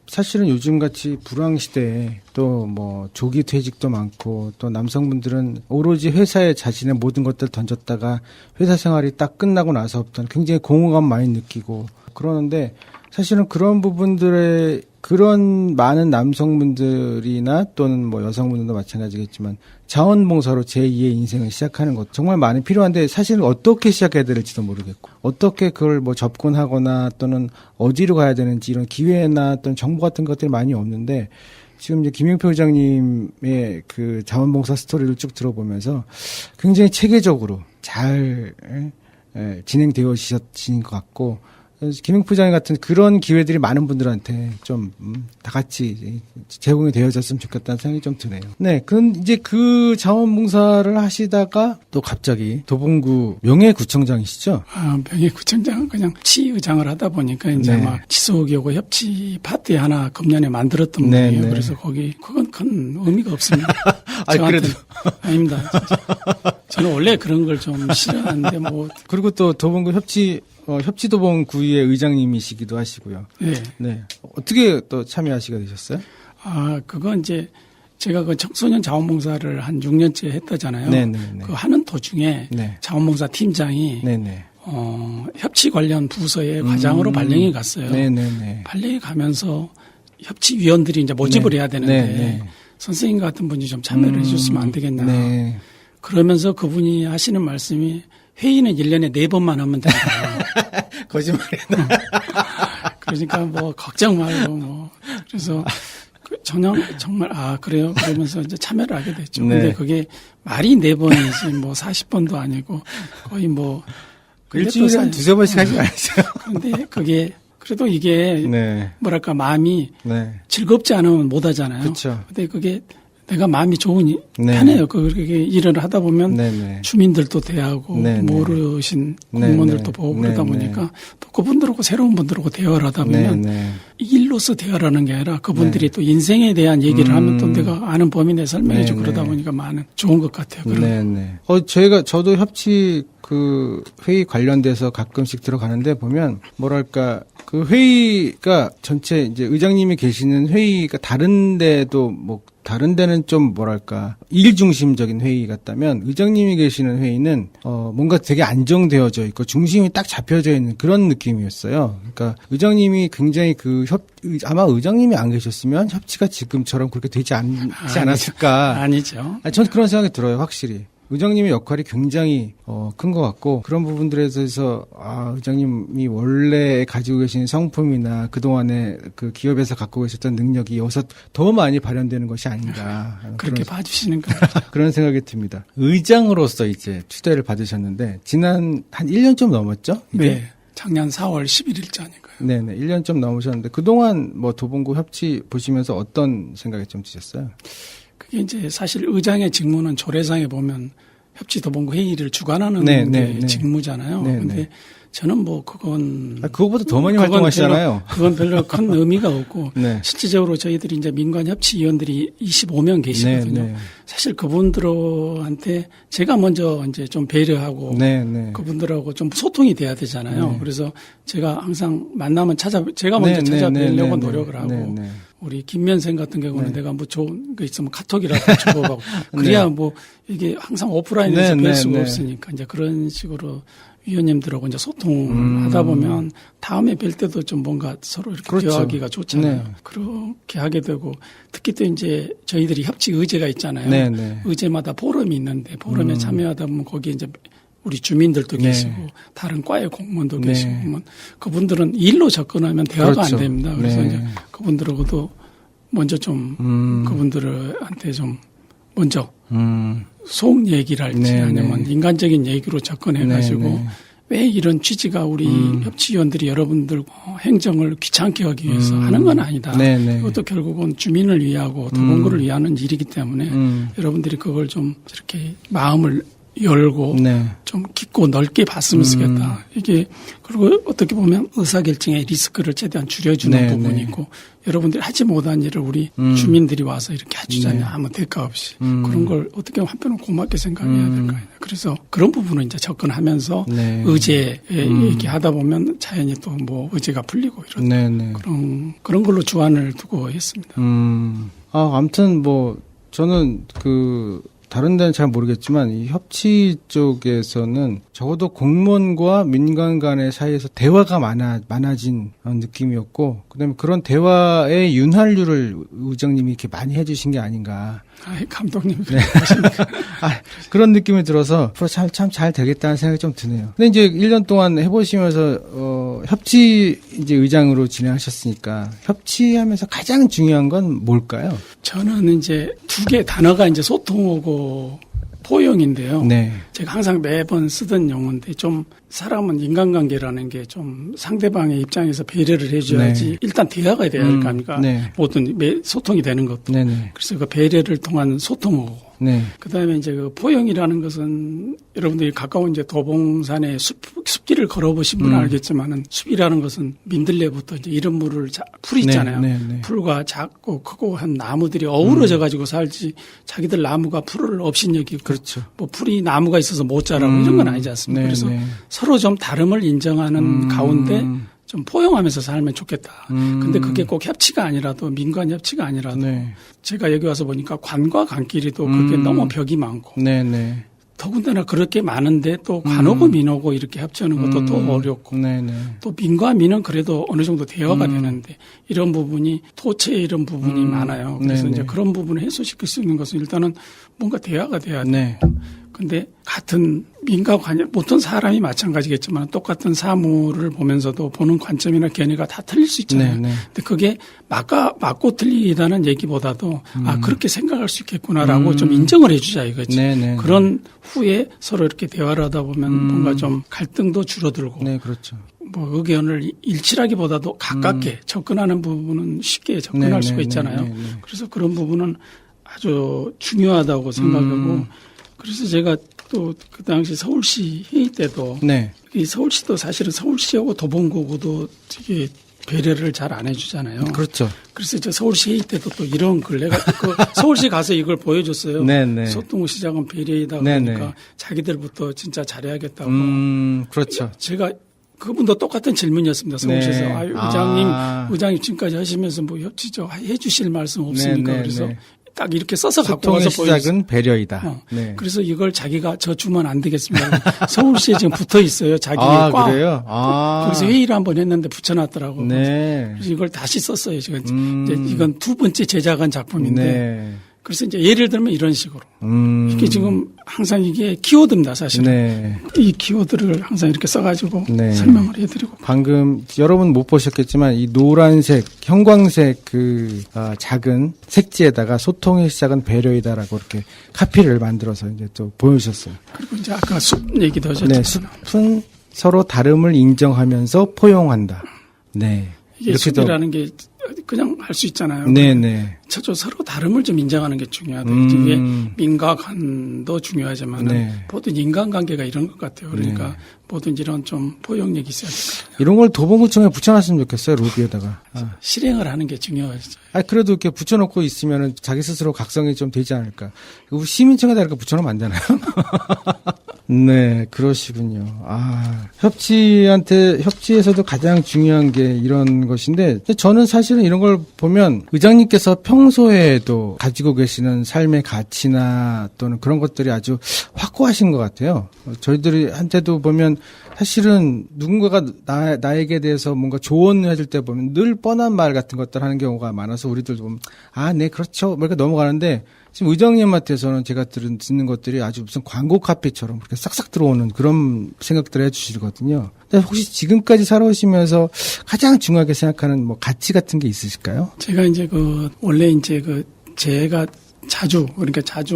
사실은 요즘 같이 불황 시대에 또 뭐 조기 퇴직도 많고 또 남성분들은 오로지 회사에 자신의 모든 것들 던졌다가 회사 생활이 딱 끝나고 나서부터는 굉장히 공허감 많이 느끼고 그러는데 사실은 그런 부분들의 그런 많은 남성분들이나 또는 뭐 여성분들도 마찬가지겠지만 자원봉사로 제2의 인생을 시작하는 것 정말 많이 필요한데 사실은 어떻게 시작해야 될지도 모르겠고 어떻게 그걸 뭐 접근하거나 또는 어디로 가야 되는지 이런 기회나 또는 정보 같은 것들이 많이 없는데 지금 이제 김영표 의장님의 그 자원봉사 스토리를 쭉 들어보면서 굉장히 체계적으로 잘 진행되어지신 것 같고 김영표 의장 같은 그런 기회들이 많은 분들한테 좀 다 같이 제공이 되어졌으면 좋겠다는 생각이 좀 드네요. 네, 이제 그 자원봉사를 하시다가 또 갑자기 도봉구 명예구청장이시죠? 명예구청장은 그냥 시의장을 하다 보니까 이제 네. 막 지속이고 협치 파티 하나 금년에 만들었던 분이에요. 네. 그래서 그건 큰 의미가 없습니다. 그래도 아닙니다. 저는 원래 그런 걸 좀 싫어하는데 뭐 그리고 또 도봉구 협치도봉구의 의장님이시기도 하시고요. 네. 네. 어떻게 또 참여하시게 되셨어요? 그건 이제 제가 그 청소년 자원봉사를 한 6년째 했다잖아요. 네네네. 그 하는 도중에 네. 자원봉사 팀장이 네네. 협치 관련 부서의 과장으로 발령이 갔어요. 네네네. 발령이 가면서 협치위원들이 이제 모집을 해야 되는데 네네. 선생님 같은 분이 좀 참여를 해줬으면 안 되겠냐. 네. 그러면서 그분이 하시는 말씀이 회의는 1년에 4번만 하면 된다. 거짓말이야. 그러니까 뭐 걱정 말고 뭐 그래서 정말 그래요. 그러면서 이제 참여를 하게 됐죠. 네. 근데 그게 말이 4번이지 뭐 40번도 아니고 거의 뭐 일주일에 한 2-3번씩 하지 마세요. 근데 그게 그래도 이게 네. 뭐랄까 마음이 네. 즐겁지 않으면 못 하잖아요. 그렇죠. 근데 그게 내가 마음이 좋으니 네. 편해요. 그렇게 일을 하다 보면 네네. 주민들도 대하고 네네. 모르신 공무원들도 네네. 보고 그러다 네네. 보니까 또 그분들하고 새로운 분들하고 대화를 하다 보면 네네. 일로서 대화를 하는 게 아니라 그분들이 네. 또 인생에 대한 얘기를 하면 또 내가 아는 범위 내 설명해주고 네네. 그러다 보니까 많은 좋은 것 같아요. 네네. 저도 협치 그 회의 관련돼서 가끔씩 들어가는데 보면 뭐랄까 그 회의가 전체 이제 의장님이 계시는 회의가 다른 데는 좀 뭐랄까 일 중심적인 회의 같다면 의장님이 계시는 회의는 뭔가 되게 안정되어져 있고 중심이 딱 잡혀져 있는 그런 느낌이었어요. 그러니까 의장님이 굉장히 아마 의장님이 안 계셨으면 협치가 지금처럼 그렇게 되지 않지 않았을까? 아니죠. 전 그런 생각이 들어요, 확실히. 의장님의 역할이 굉장히 큰 것 같고 그런 부분들에 대해서 의장님이 원래 가지고 계신 성품이나 그동안에 그 기업에서 갖고 계셨던 능력이 여기서 더 많이 발현되는 것이 아닌가 그렇게 봐주시는 거예요. 그런 생각이 듭니다. 의장으로서 이제 추대를 받으셨는데 지난 한 1년 좀 넘었죠? 이게? 네. 작년 4월 11일자니까요. 네네. 1년 좀 넘으셨는데 그동안 뭐 도봉구 협치 보시면서 어떤 생각이 좀 드셨어요? 그게 이제 사실 의장의 직무는 조례상에 보면 협치도봉구 회의를 주관하는 게 직무잖아요. 그런데 저는 뭐 그건 그거보다 더 많이 활동하시잖아요. 그건 별로 큰 의미가 없고 네. 실질적으로 저희들이 이제 민관 협치위원들이 25명 계시거든요. 네. 사실 그분들한테 제가 먼저 이제 좀 배려하고 그분들하고 좀 소통이 돼야 되잖아요. 네. 그래서 제가 항상 만나면 제가 먼저 찾아뵈려고 노력을 하고. 우리 김면생 같은 경우는 내가 뭐 좋은 거 있으면 카톡이라도 주고받고 그래야 뭐 이게 항상 오프라인에서 뵐 수가 없으니까 이제 그런 식으로 위원님들하고 이제 소통하다 보면 다음에 뵐 때도 좀 뭔가 서로 이렇게 대화하기가 좋잖아요. 그렇게 하게 되고 특히 또 이제 저희들이 협치 의제가 있잖아요. 의제마다 포럼이 있는데 포럼에 참여하다 보면 거기에 이제 우리 주민들도 계시고 다른 과의 공무원도 계시고 그러면 그분들은 일로 접근하면 대화가 안 됩니다. 그래서 이제 그분들하고도 먼저 좀 그분들한테 좀 먼저 속 얘기를 할지 아니면 인간적인 얘기로 접근해가지고 왜 이런 취지가 우리 협치위원들이 여러분들 행정을 귀찮게 하기 위해서 하는 건 아니다. 이것도 결국은 주민을 위하고 도봉구를 위하는 일이기 때문에 여러분들이 그걸 좀 이렇게 마음을 열고 좀 깊고 넓게 봤으면 좋겠다. 이게 그리고 어떻게 보면 의사결정의 리스크를 최대한 줄여주는 부분이 있고 여러분들이 하지 못한 일을 우리 주민들이 와서 이렇게 해주자냐 아무 대가 없이 그런 걸 어떻게 보면 한편으로 고맙게 생각해야 될 거 아니에요. 그래서 그런 부분을 이제 접근하면서 의제에 얘기하다 보면 자연히 또 뭐 의제가 풀리고 이런 그런 걸로 주안을 두고 했습니다. 아무튼 뭐 저는 다른 데는 잘 모르겠지만 이 협치 쪽에서는 적어도 공무원과 민간 간의 사이에서 대화가 많아진 느낌이었고, 그다음에 그런 대화의 윤활유를 의장님이 이렇게 많이 해주신 게 아닌가. 감독님. 네. 그런 느낌이 들어서 앞으로 참 잘 되겠다는 생각이 좀 드네요. 근데 이제 1년 동안 해보시면서 협치 이제 의장으로 진행하셨으니까 협치하면서 가장 중요한 건 뭘까요? 저는 이제 두 개 단어가 이제 소통하고 포용인데요. 네. 제가 항상 매번 쓰던 용어인데 좀 사람은 인간관계라는 게 좀 상대방의 입장에서 배려를 해줘야지 네. 일단 대화가 돼야 할 거 아닙니까? 네. 모든 소통이 되는 것도. 네네. 그래서 그 배려를 통한 소통하고. 네. 그다음에 이제 그 포용이라는 것은 여러분들이 가까운 이제 도봉산에 숲길을 걸어보신 분은 알겠지만은 숲이라는 것은 민들레부터 이제 이런 풀 있잖아요. 네, 네, 네. 풀과 작고 크고 한 나무들이 어우러져 가지고 살지 자기들 나무가 풀을 업신여기고 그렇죠. 뭐 풀이 나무가 있어서 못 자라고 이런 건 아니지 않습니까? 네, 그래서 네. 서로 좀 다름을 인정하는 가운데 좀 포용하면서 살면 좋겠다. 근데 그게 꼭 협치가 아니라도 민관 협치가 아니라도 네. 제가 여기 와서 보니까 관과 관끼리도 그렇게 너무 벽이 많고 네네. 더군다나 그렇게 많은데 또 관하고 민하고 이렇게 협치하는 것도 또 어렵고 네네. 또 민과 민은 그래도 어느 정도 대화가 되는데 이런 부분이 토체의 이런 부분이 많아요. 그래서 네네. 이제 그런 부분을 해소시킬 수 있는 것은 일단은 뭔가 대화가 돼야 돼요. 네. 근데 같은 민과 관념, 모든 사람이 마찬가지겠지만 똑같은 사물을 보면서도 보는 관점이나 견해가 다 틀릴 수 있잖아요. 네네. 근데 그게 맞고 틀리다는 얘기보다도 그렇게 생각할 수 있겠구나라고 좀 인정을 해주자 이거지. 네네. 그런 후에 서로 이렇게 대화를 하다 보면 뭔가 좀 갈등도 줄어들고 네, 그렇죠. 뭐 의견을 일치라기보다도 가깝게 접근하는 부분은 쉽게 접근할 네네. 수가 있잖아요. 네네. 그래서 그런 부분은 아주 중요하다고 생각하고 그래서 제가 또 그 당시 서울시 회의 때도 네. 이 서울시도 사실은 서울시하고 도봉구도 되게 배려를 잘 안 해주잖아요. 그렇죠. 그래서 저 서울시 회의 때도 또 이런 글 내가 서울시 가서 이걸 보여줬어요. 네네. 소통 시작은 배려이다 네네. 그러니까 자기들부터 진짜 잘해야겠다고. 그렇죠. 제가 그분도 똑같은 질문이었습니다. 서울시에서 네. 의장님 지금까지 하시면서 뭐 협치죠 해주실 말씀 없습니까? 네네. 그래서 네. 딱 이렇게 써서 갖고 소통의 와서 시작은 보여줬어요. 배려이다. 네. 그래서 이걸 자기가 저 주면 안 되겠습니다. 서울시에 지금 붙어 있어요. 자기 꽉. 그래요? 거기서 회의를 한번 했는데 붙여놨더라고. 네. 그래서 이걸 다시 썼어요. 지금 이제 이건 두 번째 제작한 작품인데. 네. 그래서 이제 예를 들면 이런 식으로. 이게 지금 항상 이게 키워드입니다, 사실은. 네. 이 키워드를 항상 이렇게 써가지고 네. 설명을 해드리고. 방금 여러분 못 보셨겠지만 이 노란색, 형광색 작은 색지에다가 소통의 시작은 배려이다라고 이렇게 카피를 만들어서 이제 또 보여주셨어요. 그리고 이제 아까 숲 얘기도 하셨죠. 네, 숲은 서로 다름을 인정하면서 포용한다. 네. 이게 숲이라는 게 그냥 할 수 있잖아요. 네네. 서로 다름을 좀 인정하는 게 중요하다. 이게 민과 관도 중요하지만 네. 모든 인간관계가 이런 것 같아요. 그러니까 모든 이런 좀 포용력이 있어야 돼요. 이런 걸 도봉구청에 붙여놨으면 좋겠어요. 로비에다가. 실행을 하는 게 중요하죠. 그래도 이렇게 붙여놓고 있으면 자기 스스로 각성이 좀 되지 않을까. 우리 시민청에다 이렇게 붙여놓으면 안 되나요? 네, 그러시군요. 협치에서도 가장 중요한 게 이런 것인데, 저는 사실은 이런 걸 보면 의장님께서 평소에도 가지고 계시는 삶의 가치나 또는 그런 것들이 아주 확고하신 것 같아요. 저희들이 한테도 보면 사실은 누군가가 나에게 대해서 뭔가 조언을 해줄 때 보면 늘 뻔한 말 같은 것들 하는 경우가 많아서 우리들도 보면 네, 그렇죠. 뭐 이렇게 넘어가는데 지금 의장님한테서는 제가 듣는 것들이 아주 무슨 광고 카피처럼 그렇게 싹싹 들어오는 그런 생각들을 해주시거든요. 근데 혹시 지금까지 살아오시면서 가장 중요하게 생각하는 뭐 가치 같은 게 있으실까요? 제가 이제 원래 이제 제가 자주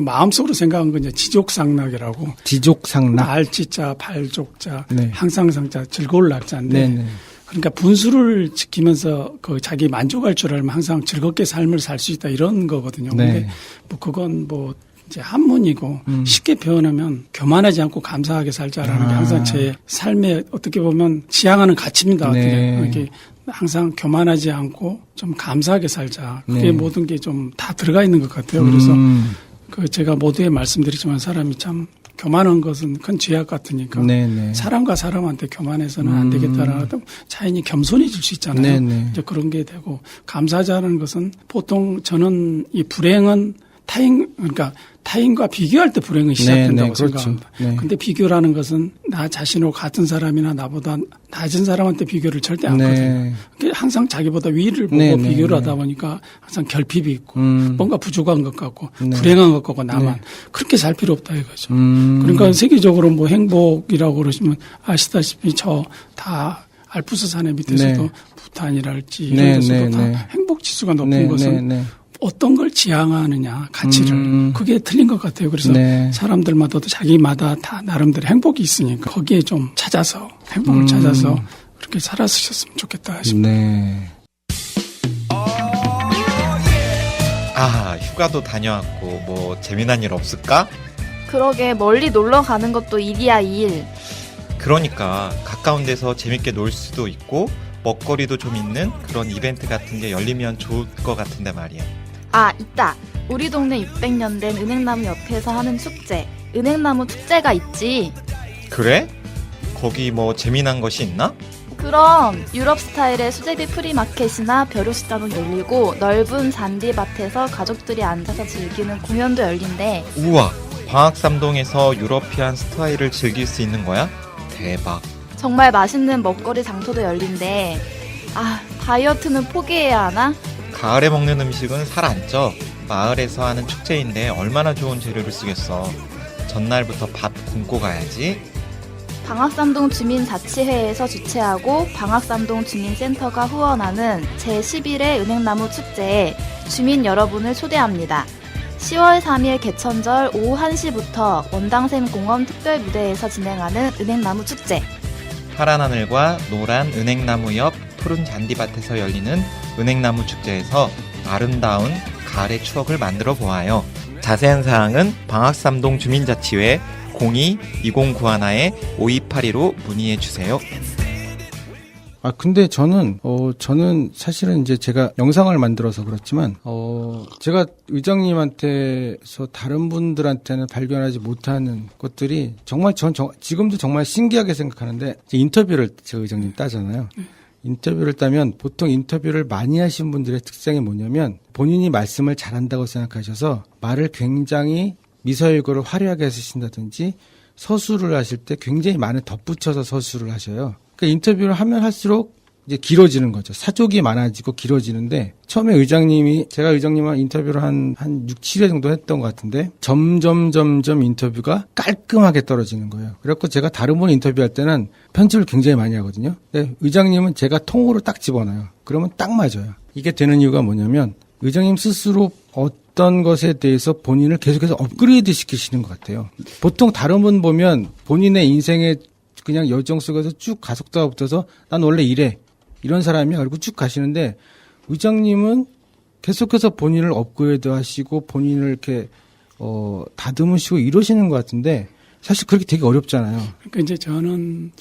마음속으로 생각한 건 이제 지족상락이라고. 지족상락. 알지자, 발족자, 네. 항상상자, 즐거울 낙자인데. 네네. 그러니까 분수를 지키면서 자기 만족할 줄 알면 항상 즐겁게 삶을 살 수 있다 이런 거거든요. 네. 근데 그건 이제 한문이고 쉽게 표현하면 교만하지 않고 감사하게 살자라는 게 항상 제 삶에 어떻게 보면 지향하는 가치입니다. 네. 이렇게 항상 교만하지 않고 좀 감사하게 살자. 그게 네. 모든 게 좀 다 들어가 있는 것 같아요. 그래서 제가 모두에 말씀드리지만 사람이 참 교만한 것은 큰 죄악 같으니까 네네. 사람과 사람한테 교만해서는 안 되겠다라고 자연히 겸손해질 수 있잖아요. 네네. 이제 그런 게 되고 감사하자는 것은 보통 저는 이 불행은 그러니까 타인과 비교할 때 불행은 시작된다고 그렇죠. 생각합니다. 네. 근데 비교라는 것은 나 자신하고 같은 사람이나 나보다 낮은 사람한테 비교를 절대 안 하거든요. 항상 자기보다 위를 보고 비교를 하다 보니까 항상 결핍이 있고 뭔가 부족한 것 같고 불행한 것 같고 나만 그렇게 살 필요 없다 이거죠. 그러니까 세계적으로 뭐 행복이라고 그러시면 아시다시피 저 다 알프스 산의 밑에서도 부탄이랄지 이런 데서도 다 행복 지수가 높은 것은 어떤 걸 지향하느냐 가치를 그게 틀린 것 같아요. 그래서 사람들마다도 자기마다 다 나름대로 행복이 있으니까 거기에 좀 찾아서 행복을 찾아서 그렇게 살았으셨으면 좋겠다 싶습니다. 휴가도 다녀왔고 뭐 재미난 일 없을까? 그러게 멀리 놀러 가는 것도 일이야 일. 그러니까 가까운 데서 재밌게 놀 수도 있고 먹거리도 좀 있는 그런 이벤트 같은 게 열리면 좋을 것 같은데 말이야. 있다. 우리 동네 600년 된 은행나무 옆에서 하는 축제. 은행나무 축제가 있지. 그래? 거기 뭐 재미난 것이 있나? 그럼 유럽 스타일의 수제비 프리마켓이나 벼룩시장도 열리고 넓은 잔디밭에서 가족들이 앉아서 즐기는 공연도 열린대. 우와, 방학삼동에서 유러피안 스타일을 즐길 수 있는 거야? 대박. 정말 맛있는 먹거리 장소도 열린대. 다이어트는 포기해야 하나? 가을에 먹는 음식은 살 안 쪄. 마을에서 하는 축제인데 얼마나 좋은 재료를 쓰겠어. 전날부터 밥 굶고 가야지. 방학삼동 주민자치회에서 주최하고 방학삼동 주민센터가 후원하는 제11회 은행나무 축제에 주민 여러분을 초대합니다. 10월 3일 개천절 오후 1시부터 원당샘 공원 특별무대에서 진행하는 은행나무 축제. 파란 하늘과 노란 은행나무 옆 푸른 잔디밭에서 열리는 은행나무 축제에서 아름다운 가을의 추억을 만들어 보아요. 자세한 사항은 방학삼동 주민자치회 02-2091-5282로 문의해 주세요. 근데 저는 사실은 이제 제가 영상을 만들어서 그렇지만, 제가 의장님한테서 다른 분들한테는 발견하지 못하는 것들이 정말 지금도 정말 신기하게 생각하는데, 인터뷰를 제가 의장님 따잖아요. 인터뷰를 따면 보통 인터뷰를 많이 하신 분들의 특성이 뭐냐면, 본인이 말씀을 잘한다고 생각하셔서 말을 굉장히 미서일고를 화려하게 쓰신다든지, 서술을 하실 때 굉장히 많이 덧붙여서 서술을 하셔요. 그러니까 인터뷰를 하면 할수록 이제 길어지는 거죠. 사족이 많아지고 길어지는데, 처음에 제가 의장님과 인터뷰를 한 6, 7회 정도 했던 것 같은데, 점점 인터뷰가 깔끔하게 떨어지는 거예요. 그래갖고 제가 다른 분 인터뷰할 때는 편집을 굉장히 많이 하거든요. 근데 의장님은 제가 통으로 딱 집어넣어요. 그러면 딱 맞아요. 이게 되는 이유가 뭐냐면, 의장님 스스로 어떤 것에 대해서 본인을 계속해서 업그레이드 시키시는 것 같아요. 보통 다른 분 보면 본인의 인생의 그냥 여정 속에서 쭉 가속도가 붙어서 난 원래 이래. 이런 사람이야. 그리고 쭉 가시는데, 의장님은 계속해서 본인을 업그레이드 하시고 본인을 이렇게 다듬으시고 이러시는 것 같은데, 사실 그렇게 되게 어렵잖아요. 그러니까 이제 저는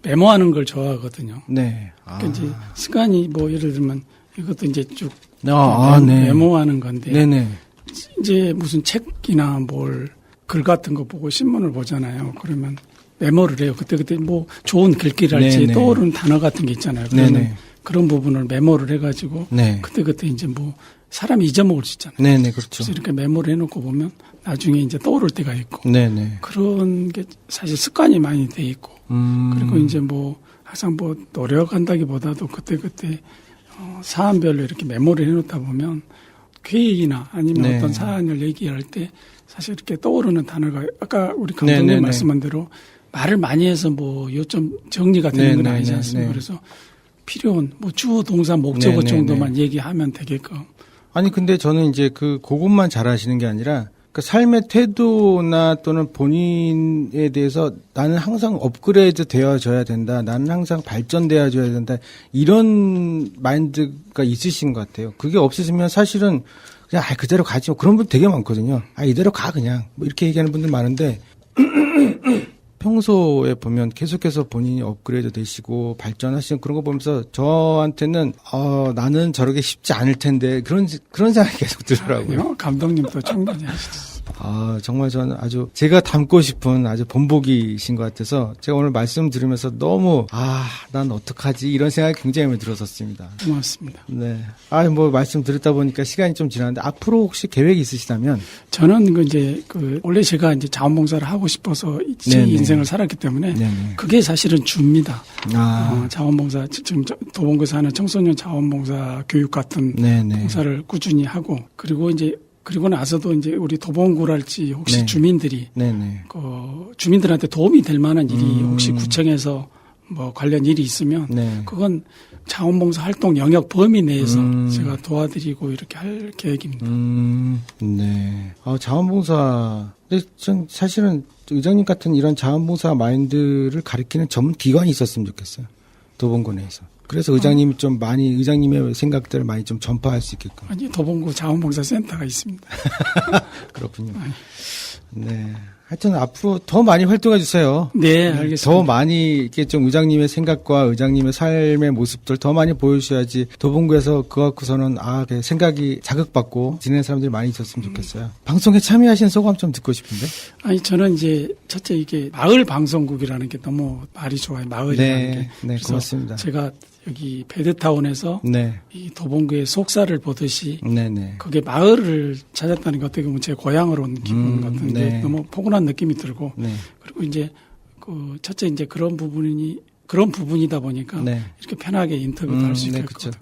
메모하는 걸 좋아하거든요. 네. 그러니까 이제 습관이 뭐 예를 들면 이것도 이제 쭉 네. 메모하는 건데, 네네. 이제 무슨 책이나 글 같은 거 보고 신문을 보잖아요. 그러면 메모를 해요. 그때 뭐 좋은 글귀랄지 네네. 떠오르는 단어 같은 게 있잖아요. 그러면 그런 부분을 메모를 해가지고 그때 이제 뭐 사람이 잊어먹을 수 있잖아요. 네네, 그렇죠. 그래서 이렇게 메모를 해놓고 보면 나중에 이제 떠오를 때가 있고 그런 게 사실 습관이 많이 돼 있고 그리고 이제 뭐 항상 뭐 노력한다기보다도 그때 사안별로 이렇게 메모를 해놓다 보면 계획이나 아니면 어떤 사안을 얘기할 때 사실 이렇게 떠오르는 단어가 아까 우리 감독님 말씀한 대로 말을 많이 해서 뭐 요점 정리가 되는 건 아니지 않습니까? 그래서 필요한 뭐 주어 동사 목적어 정도만 얘기하면 되게끔. 아니 근데 저는 이제 그것만 잘하시는 게 아니라 그 삶의 태도나 또는 본인에 대해서 나는 항상 업그레이드 되어져야 된다. 나는 항상 발전되어져야 된다. 이런 마인드가 있으신 것 같아요. 그게 없으시면 사실은 그냥 그대로 가지. 그런 분 되게 많거든요. 이대로 가 그냥. 뭐 이렇게 얘기하는 분들 많은데 평소에 보면 계속해서 본인이 업그레이드 되시고 발전하시는 그런 거 보면서 저한테는 나는 저렇게 쉽지 않을 텐데 그런 생각이 계속 들더라고요. 감독님도 충분히 하시죠. 정말 저는 아주 제가 닮고 싶은 아주 본보기이신 것 같아서 제가 오늘 말씀 들으면서 너무 난 어떡하지 이런 생각이 굉장히 많이 들었었습니다. 고맙습니다. 네. 뭐 말씀 들었다 보니까 시간이 좀 지났는데 앞으로 혹시 계획이 있으시다면? 저는 원래 제가 이제 자원봉사를 하고 싶어서 제 네네. 인생을 살았기 때문에 네네. 그게 사실은 주입니다. 아. 자원봉사, 지금 도봉구에서 하는 청소년 자원봉사 교육 같은 네네. 봉사를 꾸준히 하고 그리고 나서도 이제 우리 도봉구랄지 혹시 네. 주민들이 네네. 주민들한테 도움이 될 만한 일이 혹시 구청에서 뭐 관련 일이 있으면 네. 그건 자원봉사 활동 영역 범위 내에서 제가 도와드리고 이렇게 할 계획입니다. 네. 자원봉사. 근데 전 사실은 의장님 같은 이런 자원봉사 마인드를 가리키는 전문 기관이 있었으면 좋겠어요. 도봉구 내에서. 그래서 의장님이 좀 많이, 의장님의 생각들을 많이 좀 전파할 수 있게끔. 아니, 도봉구 자원봉사 센터가 있습니다. 그렇군요. 네. 하여튼 앞으로 더 많이 활동해 주세요. 네, 알겠습니다. 더 많이 이렇게 좀 의장님의 생각과 의장님의 삶의 모습들 더 많이 보여주셔야지 도봉구에서 그거 갖고서는 생각이 자극받고 지내는 사람들이 많이 있었으면 좋겠어요. 방송에 참여하신 소감 좀 듣고 싶은데. 아니, 저는 이제 첫째 이게 마을 방송국이라는 게 너무 말이 좋아요. 마을이라는 게. 네, 그래서 고맙습니다. 제가 여기 베드타운에서 네. 이 도봉구의 속사를 보듯이 네네. 그게 마을을 찾았다는 게 어떻게 보면 제 고향으로 온 기분 같은데 네. 너무 포근한 느낌이 들고 네. 그리고 이제 첫째 이제 그런 부분이다 보니까 네. 이렇게 편하게 인터뷰도 할 수 있게 네, 됐거든요.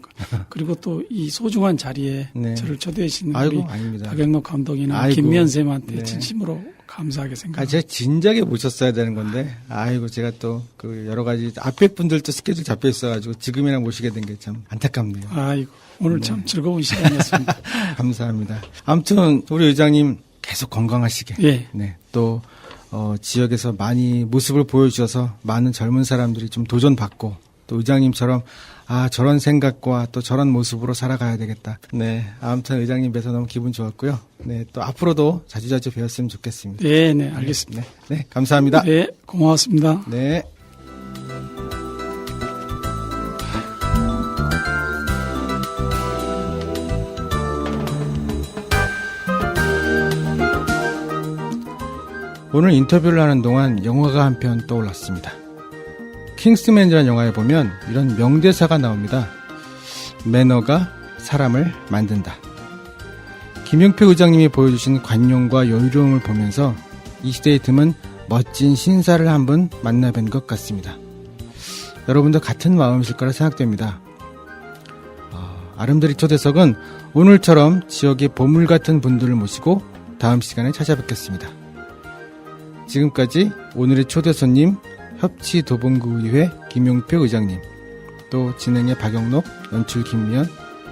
그리고 또 이 소중한 자리에 네. 저를 초대해 주신 아이고, 우리 아닙니다. 박영록 감독이나 아이고. 김면쌤한테 네. 진심으로 감사하게 생각합니다. 제가 진작에 모셨어야 되는 건데, 제가 또 여러 가지 앞에 분들도 스케줄 잡혀 있어가지고 지금이나 모시게 된 게 참 안타깝네요. 아이고, 오늘 참 즐거운 시간이었습니다. 감사합니다. 아무튼 우리 의장님 계속 건강하시게. 예. 네. 또 지역에서 많이 모습을 보여주셔서 많은 젊은 사람들이 좀 도전받고 또 의장님처럼 저런 생각과 또 저런 모습으로 살아가야 되겠다. 네. 아무튼 의장님 뵈서 너무 기분 좋았고요. 네. 또 앞으로도 자주자주 뵈었으면 좋겠습니다. 네, 네, 알겠습니다. 네. 감사합니다. 네, 고맙습니다. 네. 오늘 인터뷰를 하는 동안 영화가 한 편 떠올랐습니다. 킹스맨이라는 영화에 보면 이런 명대사가 나옵니다. 매너가 사람을 만든다. 김용표 의장님이 보여주신 관용과 여유로움을 보면서 이 시대의 틈은 멋진 신사를 한 분 만나뵌 것 같습니다. 여러분도 같은 마음이실 거라 생각됩니다. 아름드리 초대석은 오늘처럼 지역의 보물 같은 분들을 모시고 다음 시간에 찾아뵙겠습니다. 지금까지 오늘의 초대 손님 협치도봉구의회 김용표 의장님, 또 진행의 박영록, 연출 김미연,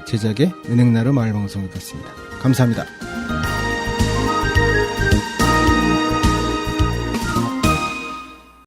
제작의 은행나루 마을방송이었습니다. 감사합니다.